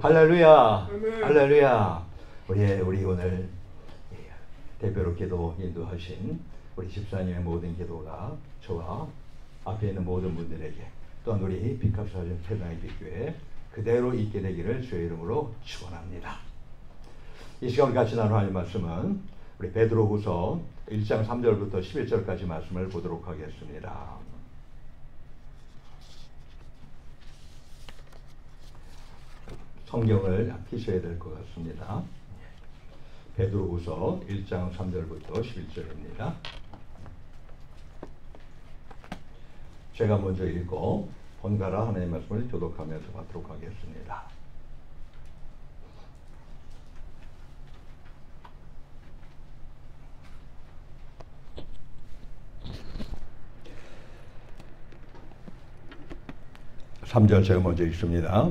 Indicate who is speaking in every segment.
Speaker 1: 할렐루야. 할렐루야. 우리 오늘 대표로 기도 인도하신 우리 집사님의 모든 기도가 저와 앞에 있는 모든 분들에게 또한 우리 빅합사전 태당의교회 그대로 있게 되기를 주의 이름으로 축원합니다. 이 시간 같이 나눌 하나님 말씀은 우리 베드로후서 1장 3절부터 11절까지 말씀을 보도록 하겠습니다. 성경을 펴셔야 될 것 같습니다. 베드로후서 1장 3절부터 11절입니다. 제가 먼저 읽고 번갈아 하나님의 말씀을 교독하면서 받도록 하겠습니다. (3절) 제가 먼저 읽습니다.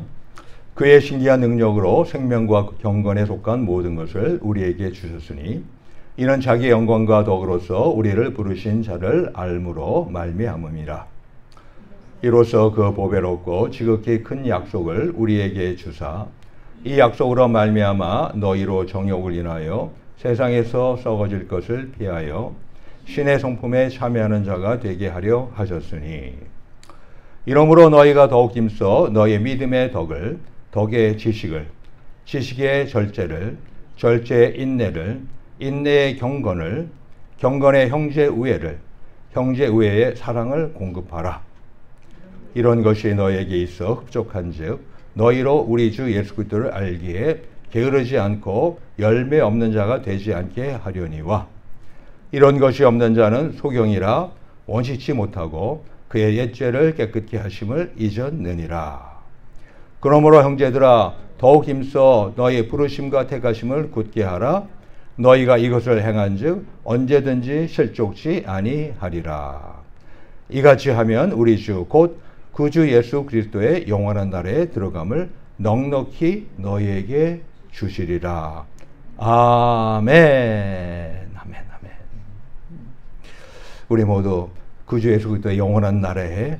Speaker 1: 그의 신기한 능력으로 생명과 경건에 속한 모든 것을 우리에게 주셨으니 이는 자기의 영광과 덕으로서 우리를 부르신 자를 알므로 말미암음이라. 이로써 그 보배롭고 지극히 큰 약속을 우리에게 주사 이 약속으로 말미암아 너희로 정욕을 인하여 세상에서 썩어질 것을 피하여 신의 성품에 참여하는 자가 되게 하려 하셨으니 이러므로 너희가 더욱 힘써 너희의 믿음의 덕을 덕의 지식을 지식의 절제를 절제의 인내를 인내의 경건을 경건의 형제 우애를 형제 우애의 사랑을 공급하라. 이런 것이 너희에게 있어 흡족한즉 너희로 우리 주 예수 그리스도를 알기에 게으르지 않고 열매 없는 자가 되지 않게 하려니와 이런 것이 없는 자는 소경이라 원시치 못하고 그의 옛죄를 깨끗게 하심을 잊었느니라. 그러므로 형제들아 더욱 힘써 너희의 부르심과 택하심을 굳게 하라. 너희가 이것을 행한즉 언제든지 실족치 아니하리라. 이같이 하면 우리 주 곧 구주 예수 그리스도의 영원한 나라에 들어감을 넉넉히 너희에게 주시리라. 아멘. 아멘. 아멘. 우리 모두 구주 예수 그리스도의 영원한 나라에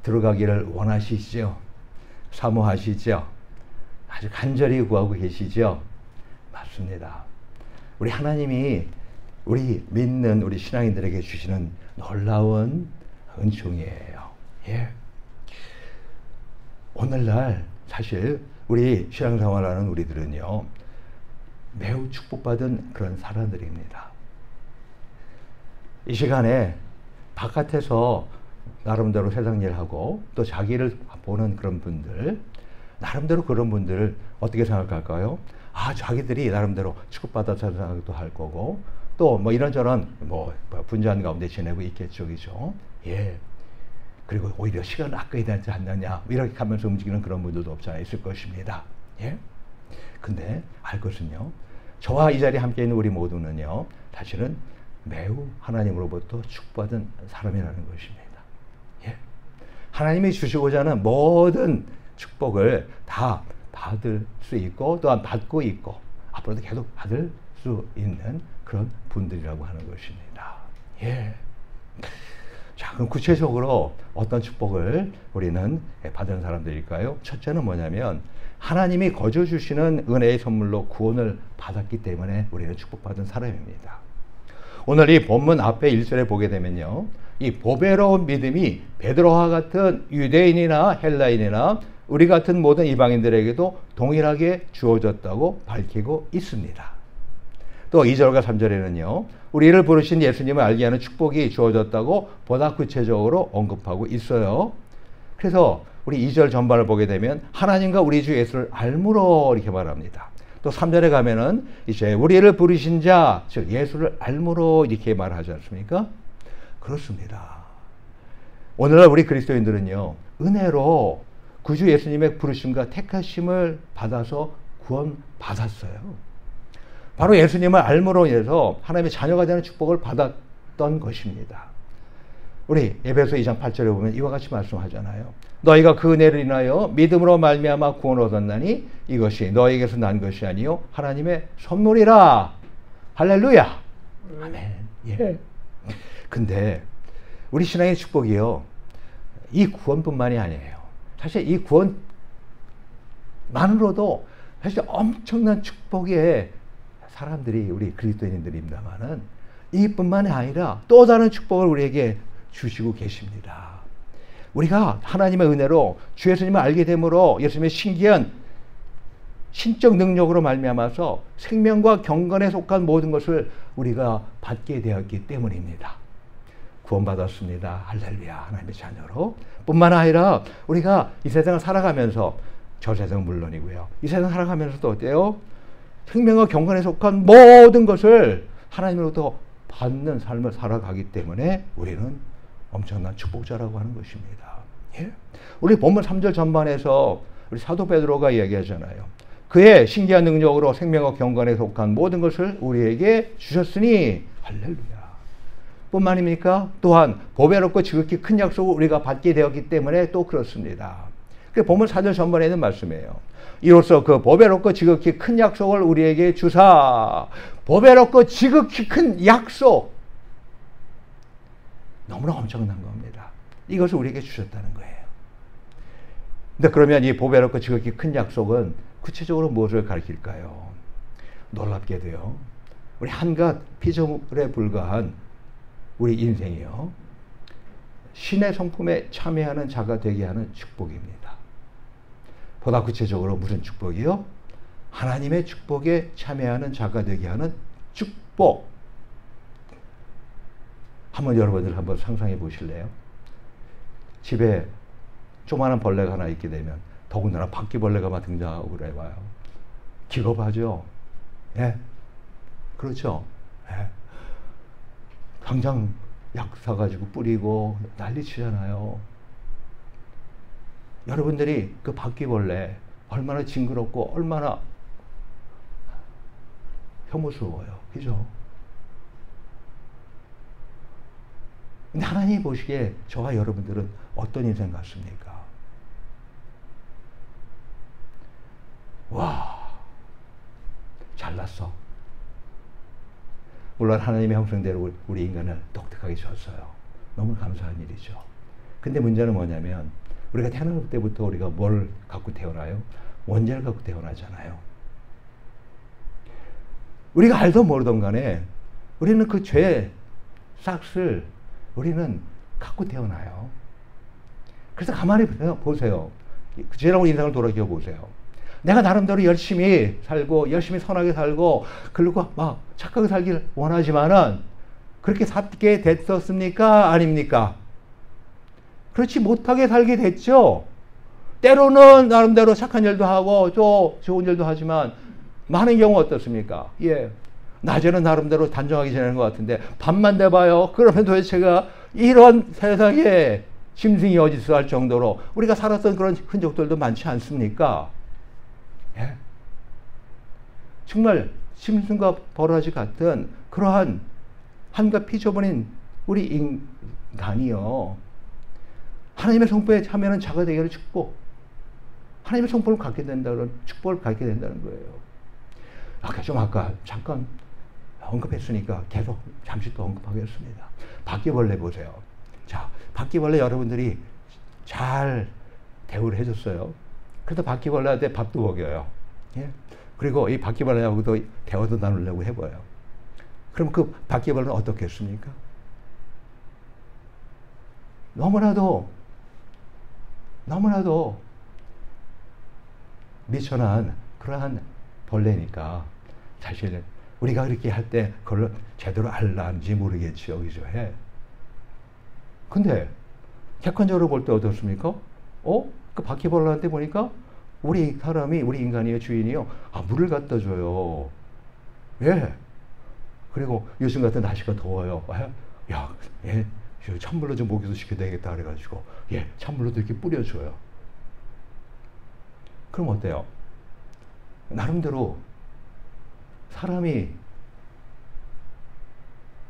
Speaker 1: 들어가기를 원하시죠? 사모하시죠? 아주 간절히 구하고 계시죠? 맞습니다. 우리 하나님이 우리 믿는 우리 신앙인들에게 주시는 놀라운 은총이에요. 예. 오늘날 사실 우리 신앙생활하는 우리들은요 매우 축복받은 그런 사람들입니다. 이 시간에 바깥에서 나름대로 세상 일하고 또 자기를 보는 그런 분들, 나름대로 그런 분들을 어떻게 생각할까요? 아, 자기들이 나름대로 축복받았다는 생각도 할 거고 또 뭐 이런저런 뭐 분주한 가운데 지내고 있겠죠, 그죠? 예. 그리고 오히려 시간 아껴야 되지 않느냐 이렇게 하면서 움직이는 그런 분들도 없지 않아 있을 것입니다. 예. 근데 알 것은요, 저와 이 자리에 함께 있는 우리 모두는요 사실은 매우 하나님으로부터 축복받은 사람이라는 것입니다. 예. 하나님이 주시고자 하는 모든 축복을 다 받을 수 있고 또한 받고 있고 앞으로도 계속 받을 수 있는 그런 분들이라고 하는 것입니다. 예. 자, 그럼 구체적으로 어떤 축복을 우리는 받은 사람들일까요? 첫째는 뭐냐면 하나님이 거저 주시는 은혜의 선물로 구원을 받았기 때문에 우리는 축복받은 사람입니다. 오늘 이 본문 앞에 1절에 보게 되면요, 이 보배로운 믿음이 베드로와 같은 유대인이나 헬라인이나 우리 같은 모든 이방인들에게도 동일하게 주어졌다고 밝히고 있습니다. 또 2절과 3절에는요 우리를 부르신 예수님을 알게 하는 축복이 주어졌다고 보다 구체적으로 언급하고 있어요. 그래서 우리 2절 전반을 보게 되면 하나님과 우리 주 예수를 알므로 이렇게 말합니다. 또 3절에 가면은 이제 우리를 부르신 자, 즉 예수를 알므로 이렇게 말하지 않습니까? 그렇습니다. 오늘날 우리 그리스도인들은요 은혜로 구주 예수님의 부르심과 택하심을 받아서 구원받았어요. 바로 예수님을 알므로 인해서 하나님의 자녀가 되는 축복을 받았던 것입니다. 우리 에베소 2장 8절에 보면 이와 같이 말씀하잖아요. 너희가 그 은혜를 인하여 믿음으로 말미암아 구원을 얻었나니 이것이 너희에게서 난 것이 아니요 하나님의 선물이라. 할렐루야. 아멘. 예. 근데 우리 신앙의 축복이요 이 구원뿐만이 아니에요. 사실 이 구원 만으로도 사실 엄청난 축복의 사람들이 우리 그리스도인들입니다만은 이뿐만이 아니라 또 다른 축복을 우리에게 주시고 계십니다. 우리가 하나님의 은혜로 주 예수님을 알게 되므로 예수님의 신기한 신적 능력으로 말미암아서 생명과 경건에 속한 모든 것을 우리가 받게 되었기 때문입니다. 구원받았습니다. 할렐루야. 하나님의 자녀로. 뿐만 아니라 우리가 이 세상을 살아가면서, 저 세상은 물론이고요, 이 세상 살아가면서도 어때요? 생명과 경건에 속한 모든 것을 하나님으로부터 받는 삶을 살아가기 때문에 우리는 엄청난 축복자라고 하는 것입니다. 예? 우리 본문 3절 전반에서 우리 사도 베드로가 이야기하잖아요. 그의 신기한 능력으로 생명과 경건에 속한 모든 것을 우리에게 주셨으니 할렐루야. 뿐만입니까? 또한 보배롭고 지극히 큰 약속을 우리가 받게 되었기 때문에 또 그렇습니다. 그 본문 4절 전반에 있는 말씀이에요. 이로써 그 보배롭고 지극히 큰 약속을 우리에게 주사. 보배롭고 지극히 큰 약속. 너무나 엄청난 겁니다. 이것을 우리에게 주셨다는 거예요. 근데 그러면 이 보배롭고 지극히 큰 약속은 구체적으로 무엇을 가리킬까요? 놀랍게도요, 우리 한갓 피조물에 불과한 우리 인생이요, 신의 성품에 참여하는 자가 되게 하는 축복입니다. 보다 구체적으로 무슨 축복이요? 하나님의 축복에 참여하는 자가 되게 하는 축복. 한번 여러분들 한번 상상해 보실래요? 집에 조그마한 벌레가 하나 있게 되면, 더군다나 바퀴벌레가 막 등장하고 그래 봐요. 기겁하죠? 예. 그렇죠? 예. 당장 약 사가지고 뿌리고 난리 치잖아요. 여러분들이 그 바퀴벌레 얼마나 징그럽고 얼마나 혐오스러워요. 그죠? 근데 하나님이 보시기에 저와 여러분들은 어떤 인생 같습니까? 와, 잘났어. 물론 하나님의 형상대로 우리 인간을 독특하게 졌어요. 너무 감사한 일이죠. 근데 문제는 뭐냐면, 우리가 태어날 때부터 우리가 뭘 갖고 태어나요? 원죄를 갖고 태어나잖아요. 우리가 알던 모르던 간에 우리는 그 죄의 싹을 우리는 갖고 태어나요. 그래서 가만히 보세요. 지나고 인생을 돌아겨 보세요. 내가 나름대로 열심히 살고 열심히 선하게 살고 그리고 막 착하게 살기를 원하지만은 그렇게 살게 됐었습니까? 아닙니까? 그렇지 못하게 살게 됐죠. 때로는 나름대로 착한 일도 하고 또 좋은 일도 하지만 많은 경우 어떻습니까? 예, 낮에는 나름대로 단정하게 지내는 것 같은데 밤만 돼봐요. 그러면 도대체가 이런 세상에 짐승이 어디 있어 할 정도로 우리가 살았던 그런 흔적들도 많지 않습니까? 예? 정말 짐승과 버러지 같은 그러한 한갓 피조물인 우리 인간이요, 하나님의 성품에 참여하는 자가 되기를 축복, 하나님의 성품을 갖게 된다는 축복을 갖게 된다는 거예요. 아까 잠깐 언급했으니까 계속 잠시 또 언급하겠습니다. 바퀴벌레 보세요. 자, 바퀴벌레 여러분들이 잘 대우를 해줬어요. 그래서 바퀴벌레한테 밥도 먹여요. 예? 그리고 이 바퀴벌레하고도 대화도 나누려고 해봐요. 그럼 그 바퀴벌레는 어떻겠습니까? 너무나도 미천한 그러한 벌레니까 사실 우리가 그렇게 할 때 그걸 제대로 알란지 모르겠죠. 그죠? 예. 근데 객관적으로 볼 때 어떻습니까? 그 바퀴벌레한테 보니까 우리 사람이, 우리 인간이요, 주인이요, 물을 갖다 줘요. 예. 그리고 요즘 같은 날씨가 더워요. 야, 예, 찬물로 좀 목욕도 시켜야 되겠다 그래가지고, 예, 찬물로도 이렇게 뿌려줘요. 그럼 어때요? 나름대로 사람이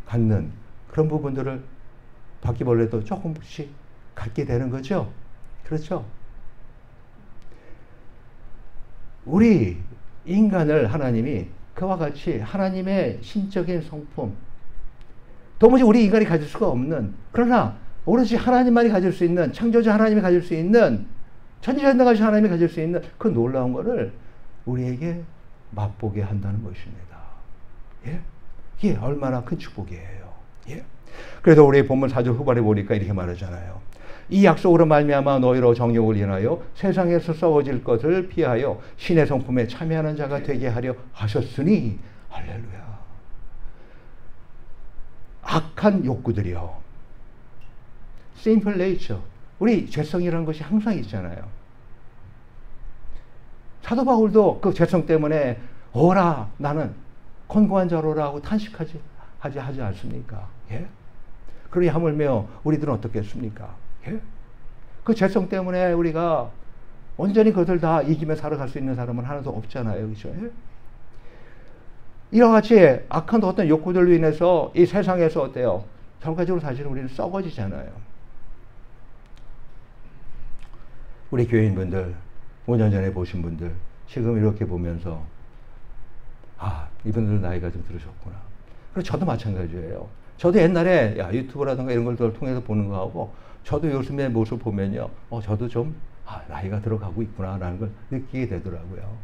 Speaker 1: 갖는 그런 부분들을 바퀴벌레도 조금씩 갖게 되는 거죠. 그렇죠? 우리 인간을 하나님이 그와 같이 하나님의 신적인 성품, 도무지 우리 인간이 가질 수가 없는, 그러나 오로지 하나님만이 가질 수 있는, 창조자 하나님이 가질 수 있는 전지전능하신 하나님이 가질 수 있는 그 놀라운 것을 우리에게 맛보게 한다는 것입니다. 예? 이게 얼마나 큰 축복이에요. 예? 그래서 우리 본문 4절 후반에 보니까 이렇게 말하잖아요. 이 약속으로 말미암아 너희로 정욕을 인하여 세상에서 썩어질 것을 피하여 신의 성품에 참여하는 자가 되게 하려 하셨으니 할렐루야. 악한 욕구들이요. Simple nature. 우리 죄성이라는 것이 항상 있잖아요. 사도 바울도 그 죄성 때문에 오라 나는 권고한 자로라 하고 탄식하지 하지 않습니까? 예? 그러니 하물며 우리들은 어떻겠습니까? 예? 그 죄성 때문에 우리가 온전히 그것을 다 이기며 살아갈 수 있는 사람은 하나도 없잖아요. 그렇죠? 예? 이와 같이 악한 어떤 욕구들로 인해서 이 세상에서 어때요? 결과적으로 사실은 우리는 썩어지잖아요. 우리 교인분들, 5년 전에 보신 분들, 지금 이렇게 보면서 아, 이분들 나이가 좀 들으셨구나. 그리고 저도 마찬가지예요. 저도 옛날에 유튜브라든가 이런 걸 통해서 보는 거하고 저도 요즘의 모습 보면요. 저도 좀 나이가 들어가고 있구나라는 걸 느끼게 되더라고요.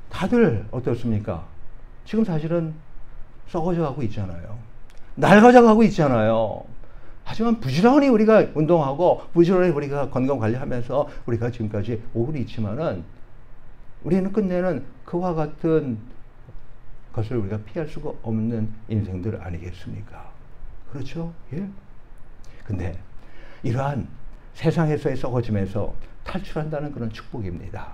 Speaker 1: 다들 어떻습니까? 지금 사실은 썩어져 가고 있잖아요. 낡아져 가고 있잖아요. 하지만 부지런히 우리가 운동하고 부지런히 우리가 건강 관리하면서 우리가 지금까지 오고 있지만은 우리는 끝내는 그와 같은 것을 우리가 피할 수가 없는 인생들 아니겠습니까? 그렇죠? 예? 근데 이러한 세상에서의 썩어짐에서 탈출한다는 그런 축복입니다.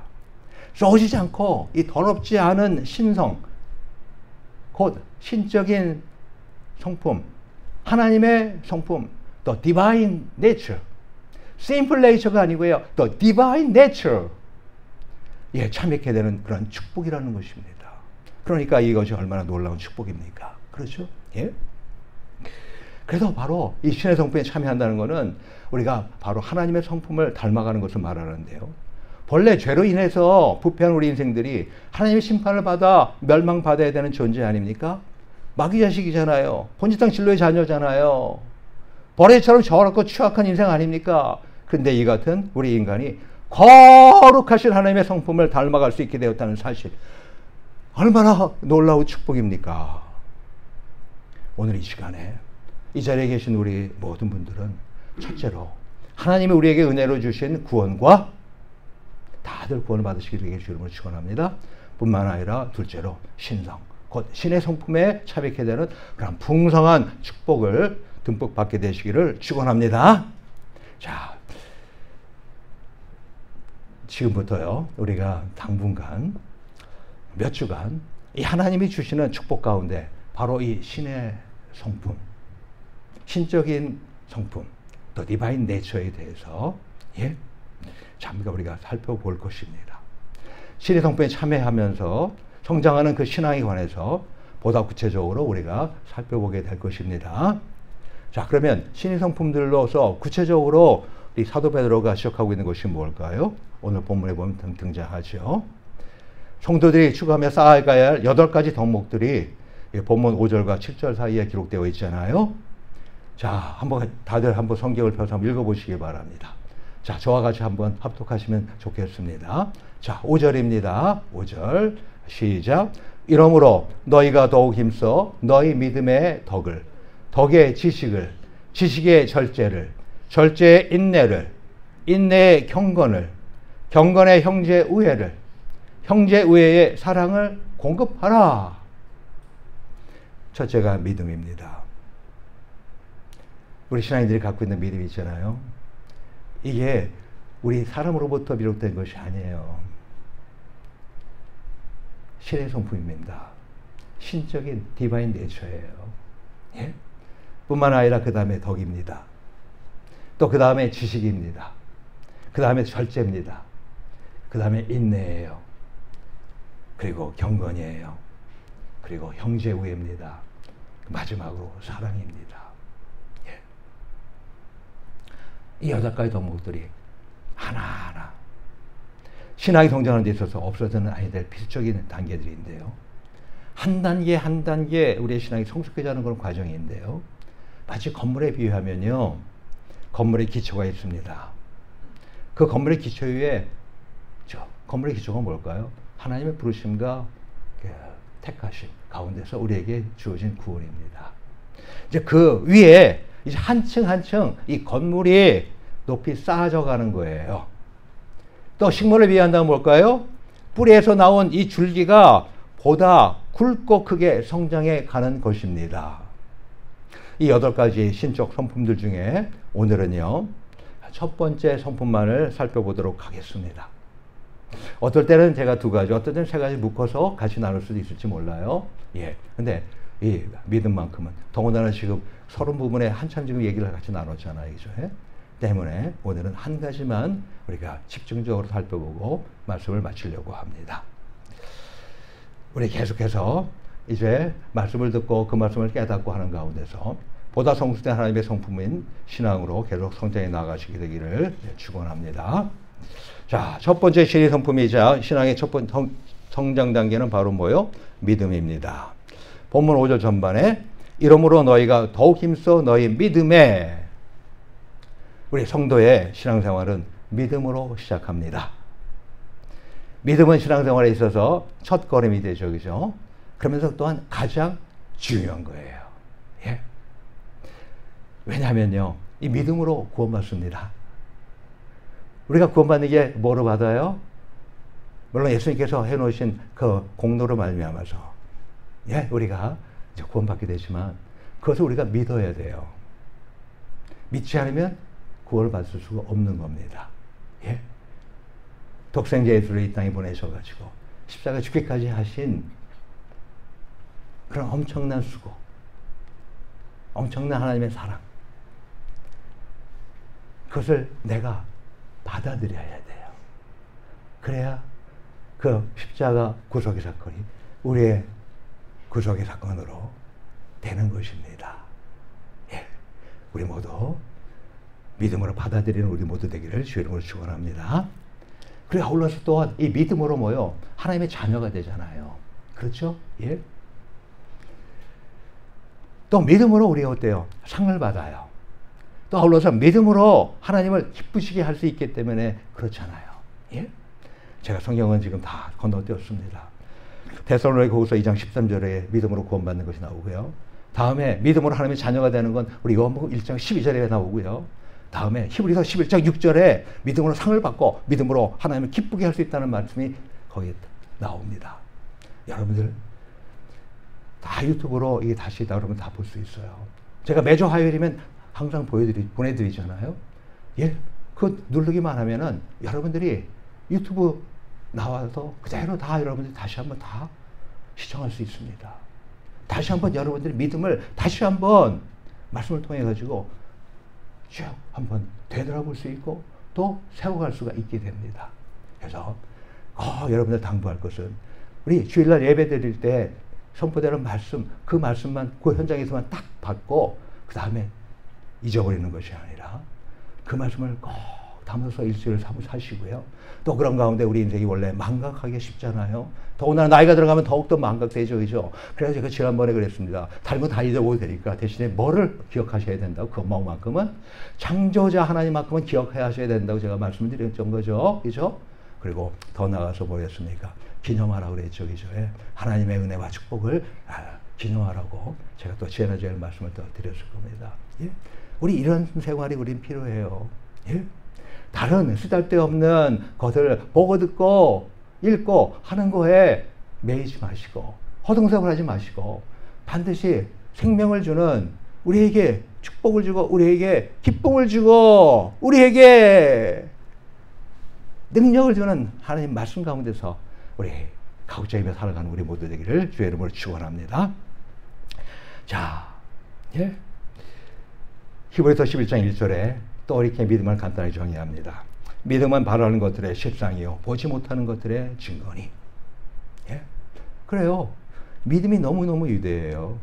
Speaker 1: 썩어지지 않고 이 더럽지 않은 신성, 곧 신적인 성품, 하나님의 성품, the divine nature, simple nature가 아니고요, the divine nature, 예, 참여하게 되는 그런 축복이라는 것입니다. 그러니까 이것이 얼마나 놀라운 축복입니까? 그렇죠? 예? 그래서 바로 이 신의 성품에 참여한다는 것은 우리가 바로 하나님의 성품을 닮아가는 것을 말하는데요. 본래 죄로 인해서 부패한 우리 인생들이 하나님의 심판을 받아 멸망받아야 되는 존재 아닙니까? 마귀 자식이잖아요. 본질상 진로의 자녀잖아요. 버레처럼 저렇고 추악한 인생 아닙니까? 근데 이 같은 우리 인간이 거룩하신 하나님의 성품을 닮아갈 수 있게 되었다는 사실, 얼마나 놀라운 축복입니까? 오늘 이 시간에 이 자리에 계신 우리 모든 분들은 첫째로 하나님이 우리에게 은혜로 주신 구원과 다들 구원을 받으시기를 주님으로 축원합니다. 뿐만 아니라 둘째로 신성, 곧 신의 성품에 참여하게 되는 그런 풍성한 축복을 듬뿍 받게 되시기를 축원합니다. 자, 지금부터요, 우리가 당분간 몇 주간 이 하나님이 주시는 축복 가운데 바로 이 신의 성품, 신적인 성품, 또 디바인 네처에 대해서 잠깐 우리가 살펴볼 것입니다. 신의 성품에 참여하면서 성장하는 그 신앙에 관해서 보다 구체적으로 우리가 살펴보게 될 것입니다. 자, 그러면 신의 성품들로서 구체적으로 이 사도 베드로가 지적하고 있는 것이 뭘까요? 오늘 본문에 보면 등장하죠. 성도들이 추구하며 쌓아가야 할 8가지 덕목들이 본문 5절과 7절 사이에 기록되어 있잖아요. 자, 한번 다들 한번 성경을 펴서 한번 읽어보시기 바랍니다. 자, 저와 같이 한번 합독하시면 좋겠습니다. 자, 5절입니다. 5절 시작. 이러므로 너희가 더욱 힘써 너희 믿음의 덕을, 덕의 지식을, 지식의 절제를, 절제의 인내를, 인내의 경건을, 경건의 형제 우애를, 형제 우애의 사랑을 공급하라. 첫째가 믿음입니다. 우리 신앙인들이 갖고 있는 믿음이 있잖아요. 이게 우리 사람으로부터 비롯된 것이 아니에요. 신의 성품입니다. 신적인 디바인 네처예요. 예? 뿐만 아니라 그 다음에 덕입니다. 또 그 다음에 지식입니다. 그 다음에 절제입니다. 그 다음에 인내예요. 그리고 경건이에요. 그리고 형제 우애입니다. 마지막으로 사랑입니다. 예. 이 8가지 덕목들이 하나하나 신앙이 성장하는 데 있어서 없어서는 아니 될 필수적인 단계들인데요. 한 단계 한 단계 우리의 신앙이 성숙해지는 그런 과정인데요. 마치 건물에 비유하면요, 건물의 기초가 있습니다. 그 건물의 기초 위에 건물의 기초가 뭘까요? 하나님의 부르심과 택하심 가운데서 우리에게 주어진 구원입니다. 이제 그 위에 이제 한층 한층 이 건물이 높이 쌓아져 가는 거예요. 또 식물을 비유한다면 뭘까요? 뿌리에서 나온 이 줄기가 보다 굵고 크게 성장해 가는 것입니다. 이 8가지 신적 성품들 중에 오늘은요, 첫 번째 성품만을 살펴보도록 하겠습니다. 어떨 때는 제가 2가지, 어떨 때는 3가지 묶어서 같이 나눌 수도 있을지 몰라요. 예. 근데 이 믿음만큼은 더군다나 지금 서론 부분에 한참 지금 얘기를 같이 나눴잖아요. 그죠? 때문에 오늘은 한 가지만 우리가 집중적으로 살펴보고 말씀을 마치려고 합니다. 우리 계속해서 이제 말씀을 듣고 그 말씀을 깨닫고 하는 가운데서 보다 성숙된 하나님의 성품인 신앙으로 계속 성장해 나가시게 되기를 축원합니다. 자, 첫 번째 신의 성품이자 신앙의 첫 번째 성장 단계는 바로 뭐요? 믿음입니다. 본문 5절 전반에 이러므로 너희가 더욱 힘써 너희 믿음에, 우리 성도의 신앙생활은 믿음으로 시작합니다. 믿음은 신앙생활에 있어서 첫 걸음이 되죠. 그죠? 그러면서 또한 가장 중요한 거예요. 예. 왜냐하면요, 이 믿음으로 구원받습니다. 우리가 구원받는 게 뭐로 받아요? 물론 예수님께서 해놓으신 그 공로로 말미암아서 예, 우리가 이제 구원받게 되지만 그것을 우리가 믿어야 돼요. 믿지 않으면 구원을 받을 수가 없는 겁니다. 예? 독생자 예수를 이 땅에 보내셔가지고 십자가 죽기까지 하신 그런 엄청난 수고, 엄청난 하나님의 사랑, 그것을 내가 받아들여야 돼요. 그래야 그 십자가 구속의 사건이 우리의 구속의 사건으로 되는 것입니다. 예. 우리 모두 믿음으로 받아들이는 우리 모두 되기를 주의 이름으로 축원합니다. 그리고 아울러서 또한 이 믿음으로 뭐요? 하나님의 자녀가 되잖아요. 그렇죠? 예. 또 믿음으로 우리가 어때요? 상을 받아요. 또 아울러서 믿음으로 하나님을 기쁘시게 할 수 있기 때문에 그렇잖아요. 예? 제가 성경은 지금 다 건너뛰었습니다. 데살로니가후서 2장 13절에 믿음으로 구원받는 것이 나오고요. 다음에 믿음으로 하나님의 자녀가 되는 건 우리 요한복음 1장 12절에 나오고요. 다음에 히브리서 11장 6절에 믿음으로 상을 받고 믿음으로 하나님을 기쁘게 할 수 있다는 말씀이 거기에 나옵니다. 여러분들 다 유튜브로 이게 다시 여러분 다 볼 수 있어요. 제가 매주 화요일이면 항상 보내드리잖아요. 예, 그 누르기만 하면은 여러분들이 유튜브 나와서 그대로 다 여러분들이 다시 한번 다 시청할 수 있습니다. 다시 한번 여러분들의 믿음을 다시 한번 말씀을 통해 가지고 쭉 한번 되돌아볼 수 있고 또 세워갈 수가 있게 됩니다. 그래서 여러분들 당부할 것은 우리 주일날 예배 드릴 때 선포되는 말씀, 그 말씀만 그 현장에서만 딱 받고 그 다음에 잊어버리는 것이 아니라 그 말씀을 꼭 담아서 일주일을 사시고요. 또 그런 가운데 우리 인생이 원래 망각하기 쉽잖아요. 더군다나 나이가 들어가면 더욱더 망각되죠. 그죠? 그래서 제가 지난번에 그랬습니다. 다른 거 다 잊어버려도 되니까 대신에 뭐를 기억하셔야 된다고? 그만큼은 창조자 하나님만큼은 기억해야 하셔야 된다고 제가 말씀드렸던 거죠. 그죠? 그리고 더 나아가서 뭐였습니까? 기념하라고 그랬죠. 그죠? 예. 하나님의 은혜와 축복을 기념하라고 제가 또 지난주에 말씀을 또 드렸을 겁니다. 예? 우리 이런 생활이 우린 필요해요. 예? 다른 쓰잘데없는 것을 보고 듣고 읽고 하는 거에 매이지 마시고 허둥서글 하지 마시고 반드시 생명을 주는, 우리에게 축복을 주고 우리에게 기쁨을 주고 우리에게 능력을 주는 하나님 말씀 가운데서 우리 가급적 입에 살아가는 우리 모두 되기를 주의 이름으로 축원합니다. 자, 예. 히브리서 11장 1절에 또 이렇게 믿음을 간단히 정의합니다. 믿음은 바라는 것들의 실상이요 보지 못하는 것들의 증거니. 예? 그래요. 믿음이 너무너무 위대해요.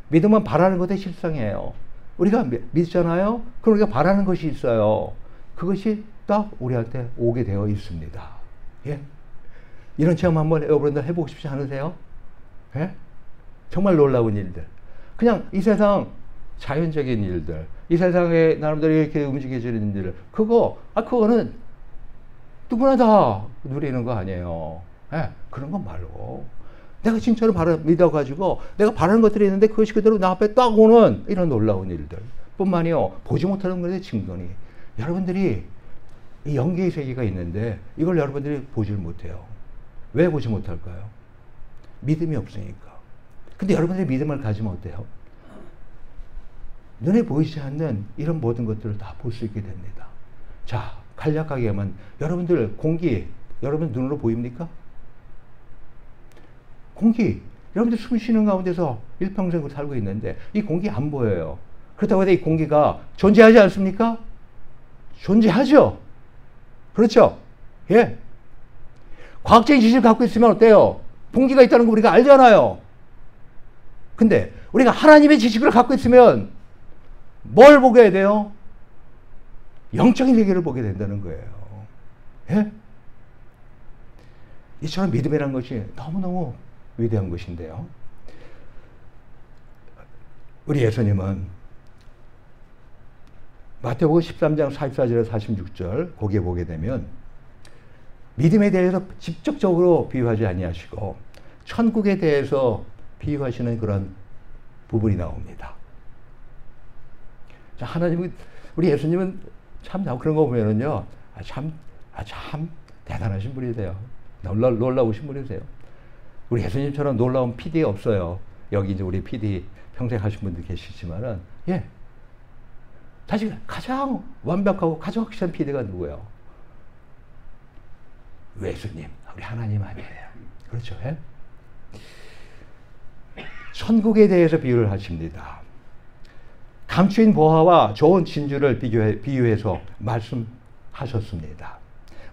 Speaker 1: 믿음은 바라는 것의 실상이에요. 우리가 믿잖아요. 그럼 우리가 바라는 것이 있어요. 그것이 딱 우리한테 오게 되어 있습니다. 예? 이런 체험 한번 여러분들 해보고 싶지 않으세요? 예? 정말 놀라운 일들. 그냥 이 세상 자연적인 일들, 이 세상에 나름대로 이렇게 움직여지는 일들, 그거는 누구나 다 누리는 거 아니에요. 예, 그런 건 말고 내가 진짜로 믿어가지고 내가 바라는 것들이 있는데 그것이 그대로 나 앞에 딱 오는 이런 놀라운 일들 뿐만이요. 보지 못하는 것의 증거니 여러분들이 이 영계의 세계가 있는데 이걸 여러분들이 보질 못해요. 왜 보지 못할까요? 믿음이 없으니까. 근데 여러분들이 믿음을 가지면 어때요? 눈에 보이지 않는 이런 모든 것들을 다 볼 수 있게 됩니다. 자, 간략하게 하면 여러분들 공기 여러분 눈으로 보입니까? 공기 여러분들 숨 쉬는 가운데서 일평생 살고 있는데 이 공기 안 보여요. 그렇다고 해서 이 공기가 존재하지 않습니까? 존재하죠. 그렇죠? 예. 과학적인 지식을 갖고 있으면 어때요? 공기가 있다는 거 우리가 알잖아요. 근데 우리가 하나님의 지식을 갖고 있으면 뭘 보게 돼요? 영적인 세계를 보게 된다는 거예요. 예? 이처럼 믿음이라는 것이 너무너무 위대한 것인데요. 우리 예수님은 마태복음 13장 44절에서 46절 거기에 보게 되면 믿음에 대해서 직접적으로 비유하지 아니하시고 천국에 대해서 비유하시는 그런 부분이 나옵니다. 자, 하나님은 우리 예수님은 참 그런 거 보면은요, 참 대단하신 분이세요. 놀라우신 분이세요. 우리 예수님처럼 놀라운 PD 없어요. 여기 이제 우리 PD 평생 하신 분들 계시지만은, 예. 사실 가장 완벽하고 가장 확실한 PD가 누구예요? 예수님, 우리 하나님 아니에요. 그렇죠? 예? 천국에 대해서 비유를 하십니다. 감추인 보화와 좋은 진주를 비유해서 말씀하셨습니다.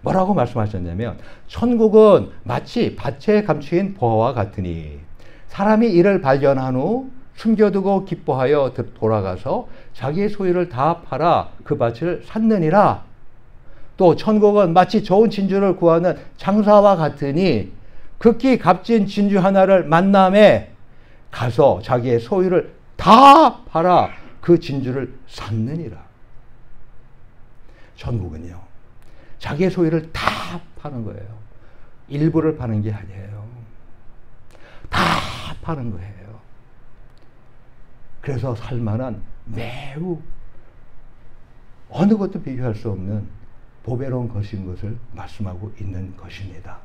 Speaker 1: 뭐라고 말씀하셨냐면 천국은 마치 밭에 감추인 보화와 같으니 사람이 이를 발견한 후 숨겨두고 기뻐하여 돌아가서 자기의 소유를 다 팔아 그 밭을 샀느니라. 또 천국은 마치 좋은 진주를 구하는 장사와 같으니 극히 값진 진주 하나를 만남에 가서 자기의 소유를 다 팔아 그 진주를 샀느니라. 천국은요, 자기의 소유를 다 파는 거예요. 일부를 파는 게 아니에요. 다 파는 거예요. 그래서 살만한 매우 어느 것도 비교할 수 없는 보배로운 것인 것을 말씀하고 있는 것입니다.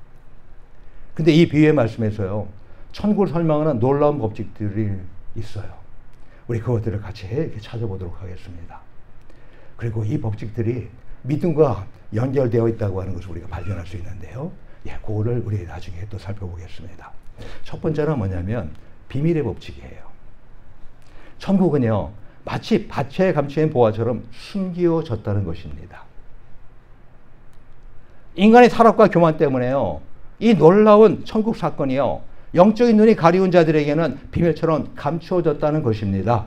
Speaker 1: 근데 이 비유의 말씀에서요, 천국을 설명하는 놀라운 법칙들이 있어요. 우리 그것들을 같이 이렇게 찾아보도록 하겠습니다. 그리고 이 법칙들이 믿음과 연결되어 있다고 하는 것을 우리가 발견할 수 있는데요. 예, 그거를 우리 나중에 또 살펴보겠습니다. 첫 번째는 뭐냐면 비밀의 법칙이에요. 천국은요, 마치 밭에 감추인 보화처럼 숨겨졌다는 것입니다. 인간의 타락과 교만 때문에요, 이 놀라운 천국 사건이요, 영적인 눈이 가리운 자들에게는 비밀처럼 감추어졌다는 것입니다.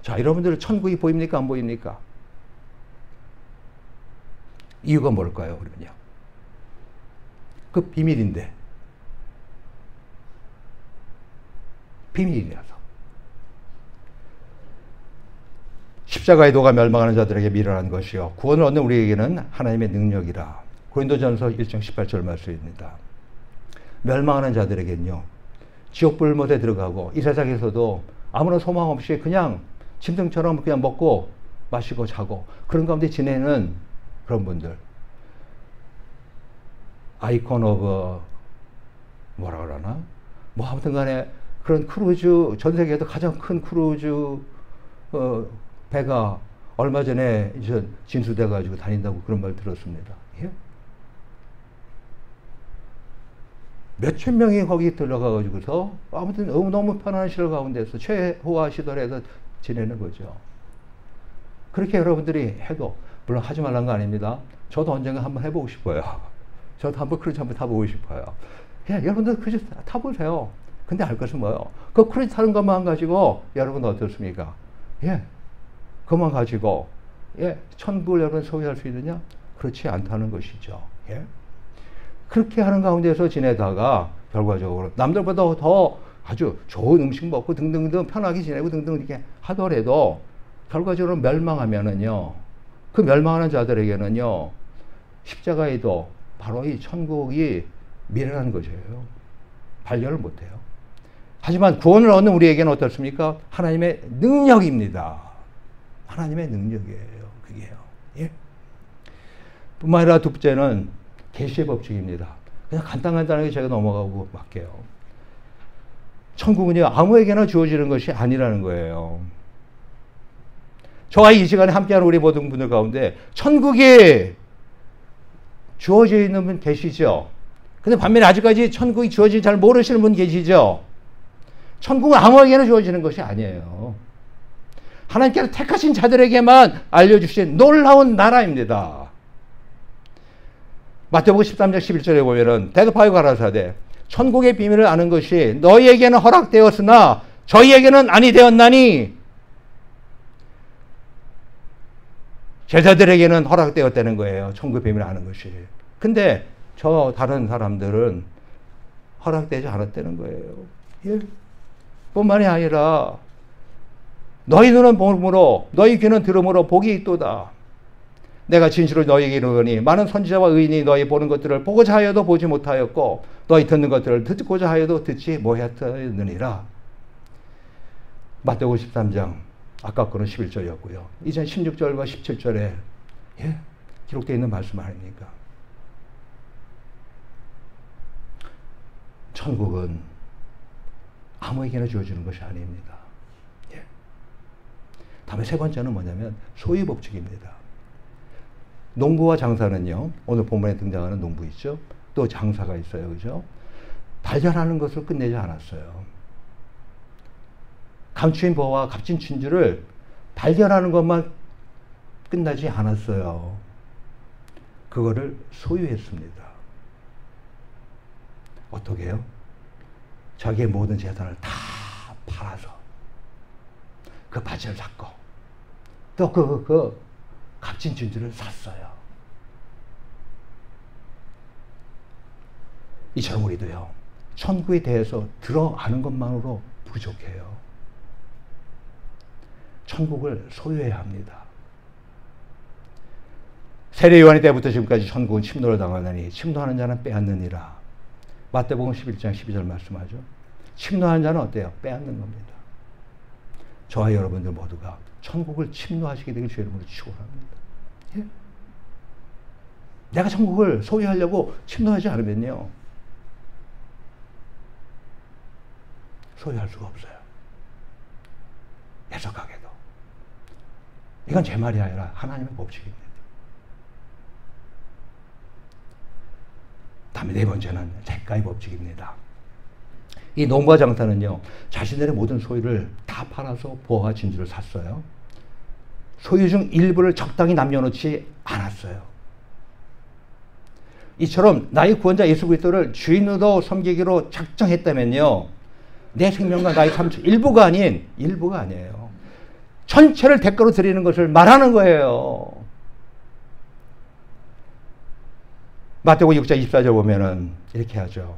Speaker 1: 자, 여러분들 천국이 보입니까? 안 보입니까? 이유가 뭘까요? 그러면요, 그 비밀인데, 비밀이라서. 십자가의 도가 멸망하는 자들에게 미련한 것이요 구원을 얻는 우리에게는 하나님의 능력이라. 고린도전서 1장 18절 말씀입니다. 멸망하는 자들에게는요, 지옥불못에 들어가고 이 세상에서도 아무런 소망 없이 그냥 짐승처럼 그냥 먹고 마시고 자고 그런 가운데 지내는 그런 분들, 아이콘 오브 뭐라 그러나, 뭐 아무튼 간에 그런 크루즈, 전 세계에도 가장 큰 크루즈 배가 얼마 전에 이제 진수돼 가지고 다닌다고 그런 말 들었습니다. 예? 몇천 명이 거기 들어가 가지고서 아무튼 너무 편안한 시설 가운데서 최호화 시설에서 지내는 거죠. 그렇게 여러분들이 해도, 물론 하지 말라는 거 아닙니다. 저도 언젠가 한번 해보고 싶어요. 저도 한번 크루즈 한번 타보고 싶어요. 예, 여러분들 크루즈 타보세요. 근데 알 것은 뭐예요? 그 크루즈 타는 것만 가지고 여러분 어떻습니까? 예, 그만 가지고 예, 천국을 여러분 소유할 수 있느냐? 그렇지 않다는 것이죠. 예? 그렇게 하는 가운데서 지내다가 결과적으로 남들보다 더 아주 좋은 음식 먹고 등등등 편하게 지내고 등등 이렇게 하더라도 결과적으로 멸망하면은요, 그 멸망하는 자들에게는요, 십자가에도 바로 이 천국이 미래라는 것이에요. 발견을 못해요. 하지만 구원을 얻는 우리에게는 어떻습니까? 하나님의 능력입니다. 하나님의 능력이에요. 그게요. 예? 뿐만 아니라 두 번째는 계시의 법칙입니다. 그냥 간단하게 제가 넘어가고 말게요. 천국은요, 아무에게나 주어지는 것이 아니라는 거예요. 저와 이 시간에 함께하는 우리 모든 분들 가운데 천국이 주어져 있는 분 계시죠? 근데 반면에 아직까지 천국이 주어지지 잘 모르시는 분 계시죠? 천국은 아무에게나 주어지는 것이 아니에요. 하나님께서 택하신 자들에게만 알려주신 놀라운 나라입니다. 마태복음 13장 11절에 보면은 대답하여 가라사대 천국의 비밀을 아는 것이 너희에게는 허락되었으나 저희에게는 아니 되었나니 제자들에게는 허락되었다는 거예요. 천국의 비밀을 아는 것이. 근데 저 다른 사람들은 허락되지 않았다는 거예요. 예? 뿐만이 아니라 너희 눈은 보므로 너희 귀는 들음으로 복이 있도다. 내가 진실로 너희에게 이르노니 많은 선지자와 의인이 너희 보는 것들을 보고자 하여도 보지 못하였고 너희 듣는 것들을 듣고자 하여도 듣지 못하였느니라. 마태복음 13장 아까 거는 11절이었고요. 이제 16절과 17절에 예? 기록되어 있는 말씀 아닙니까? 천국은 아무에게나 주어지는 것이 아닙니다. 예. 다음에 세 번째는 뭐냐면 소유 법칙입니다. 농부와 장사는요, 오늘 본문에 등장하는 농부 있죠? 또 장사가 있어요. 그죠? 발견하는 것을 끝내지 않았어요. 감추인 보화와 값진 진주를 발견하는 것만 끝나지 않았어요. 그거를 소유했습니다. 어떻게 해요? 자기의 모든 재산을 다 팔아서 그 바지를 샀고 또 그 값진 진주를 샀어요. 이처럼 우리도요, 천국에 대해서 들어 아는 것만으로 부족해요. 천국을 소유해야 합니다. 세례 요한의 때부터 지금까지 천국은 침노를 당하느니 침노하는 자는 빼앗느니라. 마태복음 11장 12절 말씀하죠. 침노하는 자는 어때요? 빼앗는 겁니다. 저와 여러분들 모두가 천국을 침노하시게 되길 주의 이름으로 축원합니다. 예? 내가 천국을 소유하려고 침노하지 않으면요, 소유할 수가 없어요. 해석하게도. 이건 제 말이 아니라 하나님의 법칙입니다. 다음에 네 번째는 대가의 법칙입니다. 이 농부와 장사는요, 자신들의 모든 소유를 다 팔아서 보화와 진주를 샀어요. 소유 중 일부를 적당히 남겨놓지 않았어요. 이처럼 나의 구원자 예수 그리스도를 주인으로 섬기기로 작정했다면요, 내 생명과 나의 삶 일부가 아니에요. 전체를 대가로 드리는 것을 말하는 거예요. 마태복음 6장 24절 보면은 이렇게 하죠.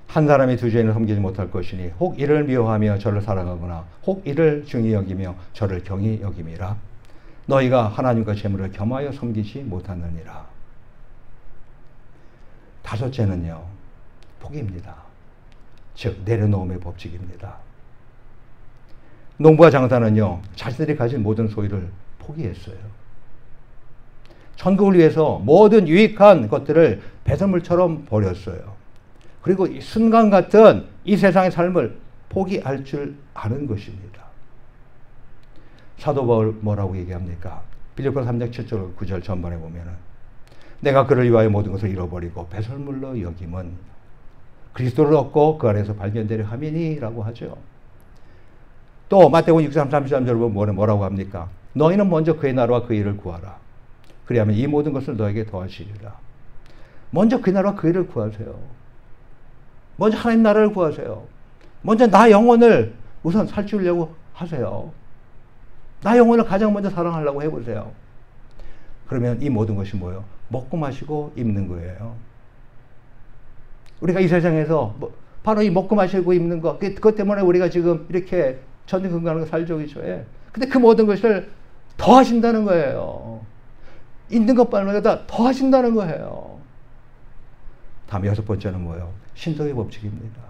Speaker 1: 한 사람이 두 주인을 섬기지 못할 것이니 혹 이를 미워하며 저를 사랑하거나 혹 이를 중히 여기며 저를 경히 여김이라. 너희가 하나님과 재물을 겸하여 섬기지 못하느니라. 다섯째는요, 포기입니다. 즉 내려놓음의 법칙입니다. 농부와 장사는요, 자신들이 가진 모든 소유를 포기했어요. 천국을 위해서 모든 유익한 것들을 배설물처럼 버렸어요. 그리고 이 순간 같은 이 세상의 삶을 포기할 줄 아는 것입니다. 사도 바울 뭐라고 얘기합니까? 빌립보서 3장 7절 9절 전반에 보면은 내가 그를 위하여 모든 것을 잃어버리고 배설물로 여김은 그리스도를 얻고 그 안에서 발견되려 함이니라고 하죠. 또 마태복음 6장 33절 보면 뭐라고 합니까? 너희는 먼저 그의 나라와 그 일을 구하라. 그리하면 이 모든 것을 너에게 더하시리라. 먼저 그 나라와 그 일을 구하세요. 먼저 하나님 나라를 구하세요. 먼저 나 영혼을 우선 살찌우려고 하세요. 나 영혼을 가장 먼저 사랑하려고 해보세요. 그러면 이 모든 것이 뭐예요? 먹고 마시고 입는 거예요. 우리가 이 세상에서 바로 이 먹고 마시고 입는 것, 그것 때문에 우리가 지금 이렇게 전근간하게 살죠. 근데 그 모든 것을 더 하신다는 거예요. 있는 것만보다 더 하신다는 거예요. 다음 여섯 번째는 뭐예요? 신성의 법칙입니다.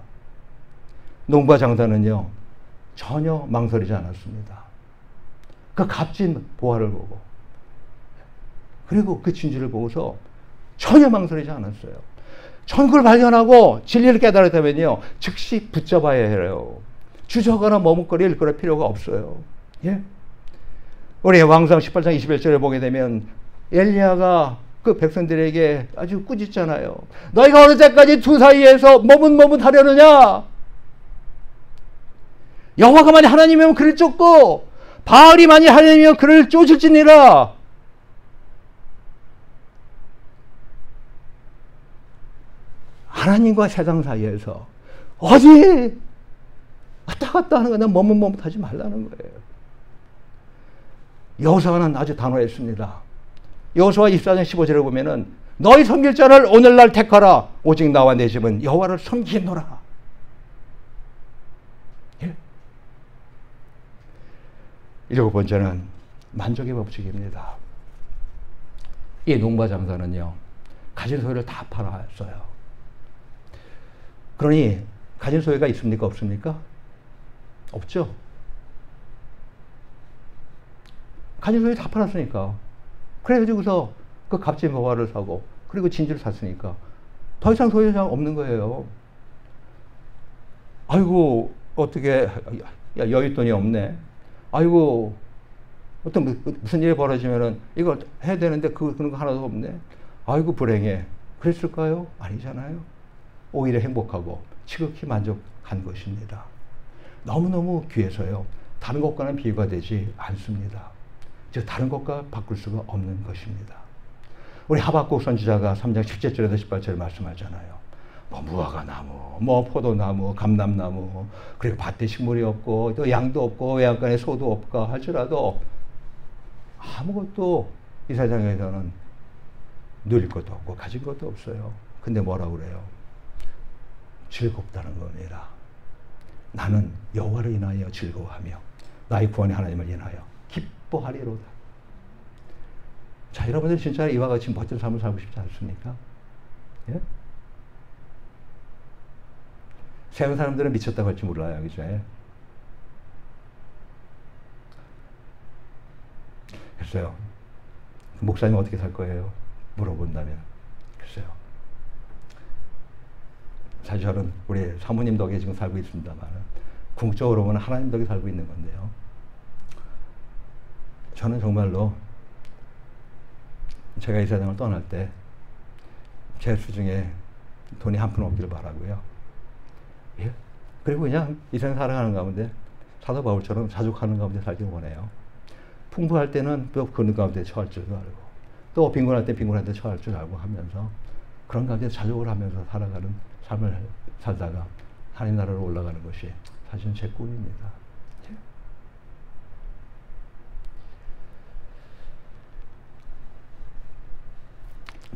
Speaker 1: 농부와 장사는요, 전혀 망설이지 않았습니다. 그 값진 보화를 보고, 그리고 그 진주를 보고서 전혀 망설이지 않았어요. 천국을 발견하고 진리를 깨달았다면요, 즉시 붙잡아야 해요. 주저거나 머뭇거릴 그럴 필요가 없어요. 예? 우리 왕상 18장 21절에 보게 되면 엘리야가 그 백성들에게 아주 꾸짖잖아요. 너희가 어느 때까지 두 사이에서 머뭇머뭇하려느냐? 여호와가 만일 하나님이면 그를 쫓고 바알이 만일 하나님이면 그를 쫓을지니라. 하나님과 세상 사이에서 어디 왔다 갔다 하는 거는 머뭇머뭇하지 말라는 거예요. 여호수아는 아주 단호했습니다. 여호수아 24장 15절에 보면은 너희 섬길 자를 오늘날 택하라. 오직 나와 내 집은 여호와를 섬기노라. 예? 일곱 번째는 만족의 법칙입니다. 이 농부와 장사는요, 가진 소유를 다 팔았어요. 그러니 가진 소유가 있습니까? 없습니까? 없죠. 가진 소유 다 팔았으니까. 그래가지고서 그 값진 보화를 사고, 그리고 진주를 샀으니까 더 이상 소유가 없는 거예요. 아이고, 어떻게, 야, 여윳돈이 없네. 아이고, 어떤 무슨 일이 벌어지면은 이거 해야 되는데 그런 거 하나도 없네. 아이고, 불행해. 그랬을까요? 아니잖아요. 오히려 행복하고 지극히 만족한 것입니다. 너무너무 귀해서요, 다른 것과는 비교가 되지 않습니다. 즉 다른 것과 바꿀 수가 없는 것입니다. 우리 하박국 선지자가 3장 17절에서 18절에 말씀하잖아요. 뭐 무화과 나무, 뭐 포도나무, 감람나무, 그리고 밭에 식물이 없고 또 양도 없고 외양간에 소도 없고 할지라도 아무것도 이 세상에서는 누릴 것도 없고 가진 것도 없어요. 근데 뭐라고 그래요? 즐겁다는 겁니다. 나는 여호와를 인하여 즐거워하며 나의 구원의 하나님을 인하여 기뻐하리로다. 자, 여러분들 진짜 이와 같이 멋진 삶을 살고 싶지 않습니까? 예? 세상 사람들은 미쳤다고 할지 몰라요. 그죠? 글쎄요. 목사님 어떻게 살 거예요? 물어본다면. 글쎄요. 사실 저는 우리 사모님 덕에 지금 살고 있습니다만, 궁극적으로 보면 하나님 덕에 살고 있는 건데요. 저는 정말로 제가 이 세상을 떠날 때 제 수중에 돈이 한 푼 없기를 바라고요. 예? 그리고 그냥 이 세상 살아가는 가운데 사도 바울처럼 자족하는 가운데 살길 원해요. 풍부할 때는 또 그런 가운데 처할 줄도 알고, 또 빈곤할 때 빈곤할 때 처할 줄 알고 하면서 그런 가운데 자족을 하면서 살아가는 삶을 살다가 하나님 나라로 올라가는 것이 사실은 제 꿈입니다.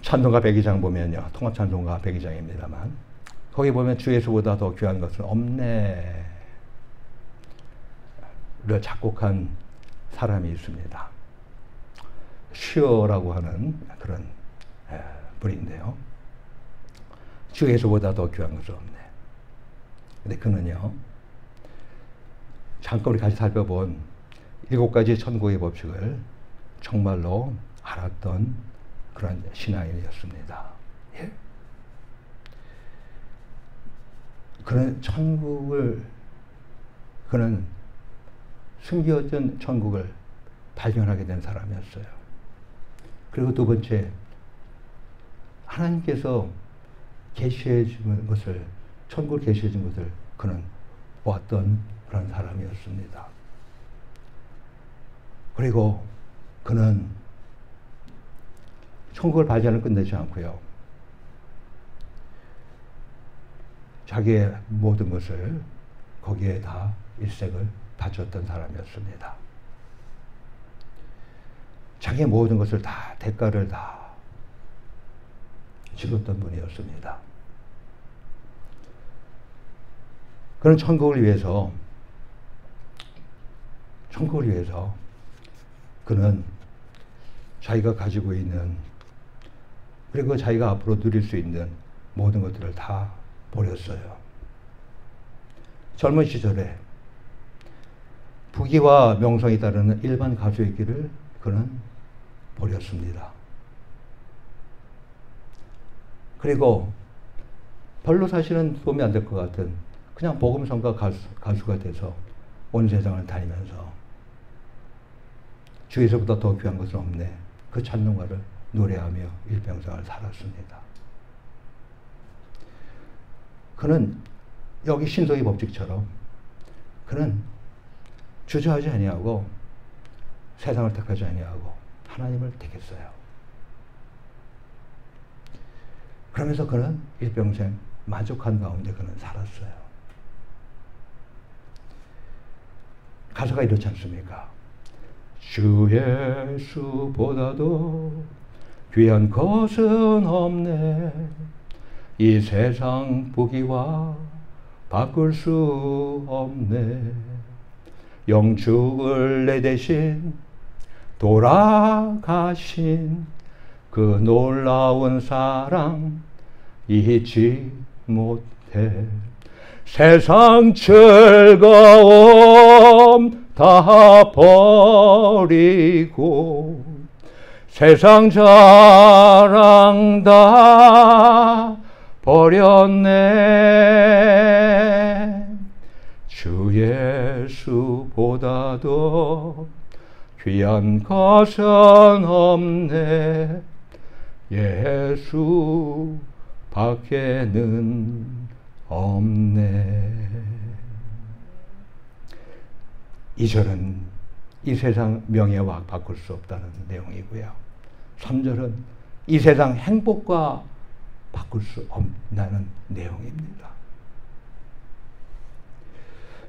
Speaker 1: 찬송가 102장 보면요, 통합 찬송가 102장입니다만 거기 보면 주 예수보다 더 귀한 것은 없네 를 작곡한 사람이 있습니다. 슈어라고 하는 그런 분인데요. 주 예수보다 더 귀한 것은 없네. 근데 그는요, 잠깐 우리 같이 살펴본 7가지 천국의 법칙을 정말로 알았던 그런 신앙인이었습니다. 예? 그는 그는 숨겨진 천국을 발견하게 된 사람이었어요. 그리고 두 번째, 하나님께서 계시해 준 것을, 천국을 계시해 준 것을 그는 보았던 그런 사람이었습니다. 그리고 그는 천국을 발견을 끝내지 않고요, 자기의 모든 것을 거기에 다 일색을 바쳤던 사람이었습니다. 자기의 모든 것을 다, 대가를 다 치렀던 분이었습니다. 그런 천국을 위해서 그는 자기가 가지고 있는, 그리고 자기가 앞으로 누릴 수 있는 모든 것들을 다 버렸어요. 젊은 시절에 부귀와 명성이 따르는 일반 가수의 길을 그는 버렸습니다. 그리고 별로 사실은 도움이 안 될 것 같은 그냥 복음성가 가수가 돼서 온 세상을 다니면서 주에서보다 더 귀한 것은 없네, 그 찬송가를 노래하며 일평생을 살았습니다. 그는 여기 신소의 법칙처럼 그는 주저하지 아니하고 세상을 택하지 아니하고 하나님을 택했어요. 그러면서 그는 일평생 만족한 가운데 그는 살았어요. 가사가 이렇지 않습니까? 주 예수보다도 귀한 것은 없네, 이 세상 부귀와 바꿀 수 없네, 영축을 내 대신 돌아가신 그 놀라운 사랑 잊지 못해, 세상 즐거움 다 버리고 세상 자랑 다 버렸네, 주 예수보다도 귀한 것은 없네, 예수 밖에는 없네. 2절은 이 세상 명예와 바꿀 수 없다는 내용이고요. 3절은 이 세상 행복과 바꿀 수 없다는 내용입니다.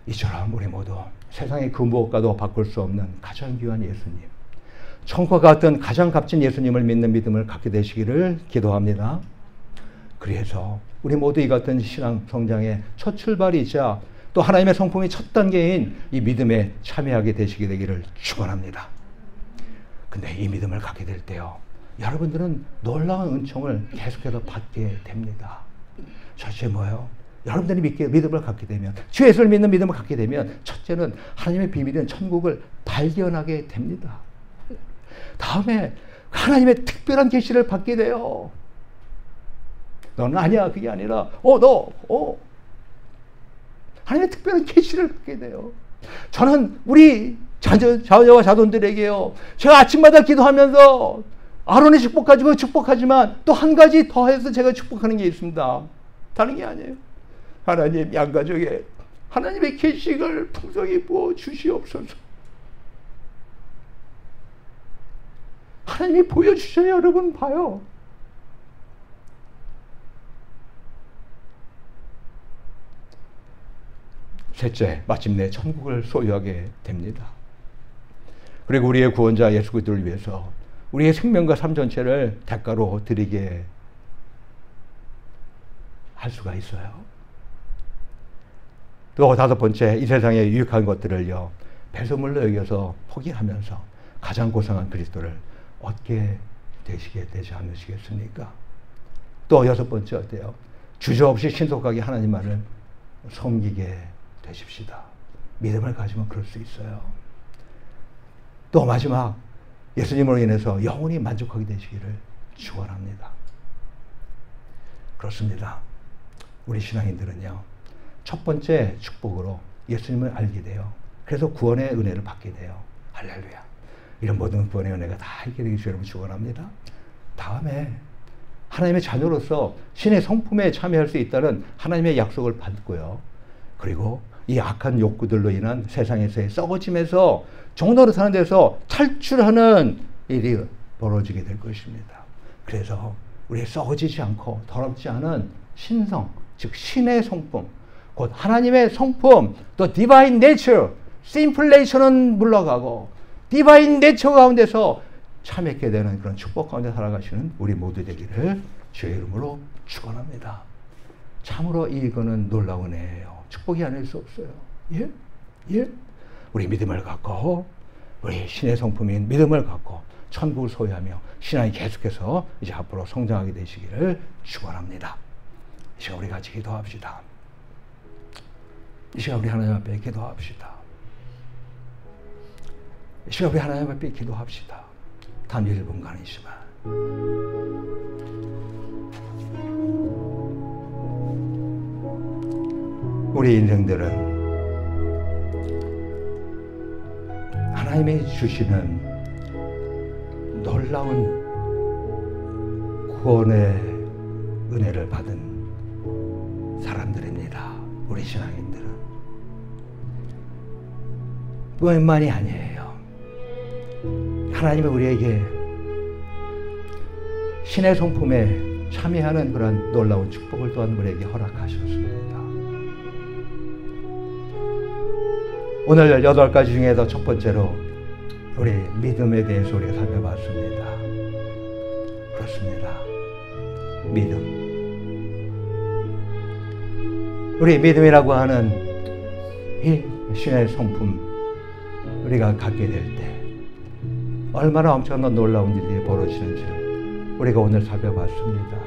Speaker 1: 이처럼 우리 모두 세상의 그 무엇과도 바꿀 수 없는 가장 귀한 예수님, 천국과 같은 가장 값진 예수님을 믿는 믿음을 갖게 되시기를 기도합니다. 그래서 우리 모두 이 같은 신앙 성장의 첫 출발이자 또 하나님의 성품의 첫 단계인 이 믿음에 참여하게 되시게 되기를 축원합니다. 근데 이 믿음을 갖게 될 때요, 여러분들은 놀라운 은총을 계속해서 받게 됩니다. 첫째 뭐예요? 여러분들이 믿음을 갖게 되면, 주 예수를 믿는 믿음을 갖게 되면, 첫째는 하나님의 비밀인 천국을 발견하게 됩니다. 다음에 하나님의 특별한 계시를 받게 돼요. 너는 아니야, 그게 아니라 하나님의 특별한 계시를 받게 돼요. 저는 우리 자녀와 자손들에게요, 제가 아침마다 기도하면서 아론의 축복 가지고 축복하지만 또 한 가지 더해서 제가 축복하는 게 있습니다. 다른 게 아니에요. 하나님 양가족에 하나님의 계시를 풍성히 부어 주시옵소서. 하나님이 보여주셔야 여러분 봐요. 셋째, 마침내 천국을 소유하게 됩니다. 그리고 우리의 구원자 예수 그리스도를 위해서 우리의 생명과 삶 전체를 대가로 드리게 할 수가 있어요. 또 다섯 번째, 이 세상의 유익한 것들을요, 배설물로 여겨서 포기하면서 가장 고상한 그리스도를 얻게 되시게 되지 않으시겠습니까? 또 여섯 번째 어때요? 주저없이 신속하게 하나님만을 섬기게 되십시다. 믿음을 가지면 그럴 수 있어요. 또 마지막, 예수님으로 인해서 영원히 만족하게 되시기를 축원합니다. 그렇습니다. 우리 신앙인들은요, 첫 번째 축복으로 예수님을 알게 돼요. 그래서 구원의 은혜를 받게 돼요. 할렐루야. 이런 모든 구원의 은혜가 다 있게 되기 주여 여러분 축원합니다. 다음에 하나님의 자녀로서 신의 성품에 참여할 수 있다는 하나님의 약속을 받고요. 그리고 이 악한 욕구들로 인한 세상에서의 썩어짐에서 종로로 사는 데서 탈출하는 일이 벌어지게 될 것입니다. 그래서 우리 썩어지지 않고 더럽지 않은 신성, 즉 신의 성품, 곧 하나님의 성품, 또 디바인 네이처, 심플레이션은 물러가고 디바인 네이처 가운데서 참여하게 되는 그런 축복 가운데 살아가시는 우리 모두 되기를 주의 이름으로 축원합니다. 참으로 이거는 놀라운 은혜예요. 축복이 아닐 수 없어요. 예? 우리 믿음을 갖고, 우리 신의 성품인 믿음을 갖고 천국을 소유하며 신앙이 계속해서 이제 앞으로 성장하게 되시기를 축원합니다. 이 시간 우리 같이 기도합시다. 이 시간 우리 하나님 앞에 기도합시다. 이 시간 우리 하나님 앞에 기도합시다. 단 1분간이지만 우리 인생들은 하나님이 주시는 놀라운 구원의 은혜를 받은 사람들입니다. 우리 신앙인들은 뿐만이 아니에요. 하나님이 우리에게 신의 성품에 참여하는 그런 놀라운 축복을 또한 우리에게 허락하셨습니다. 오늘 8가지 중에서 첫 번째로 우리 믿음에 대해서 우리가 살펴봤습니다. 그렇습니다. 믿음. 우리 믿음이라고 하는 이 신의 성품 우리가 갖게 될 때 얼마나 엄청난 놀라운 일이 벌어지는지를 우리가 오늘 살펴봤습니다.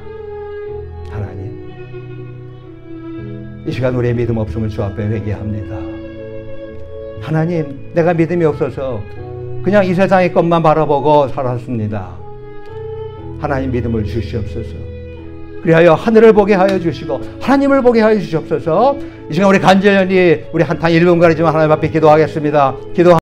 Speaker 1: 하나님, 이 시간 우리의 믿음 없음을 주 앞에 회개합니다. 하나님, 내가 믿음이 없어서 그냥 이 세상의 것만 바라보고 살았습니다. 하나님 믿음을 주시옵소서. 그리하여 하늘을 보게 하여 주시고 하나님을 보게 하여 주시옵소서. 이 시간 우리 간절히 우리 한탄 1분간이지만 하나님 앞에 기도하겠습니다.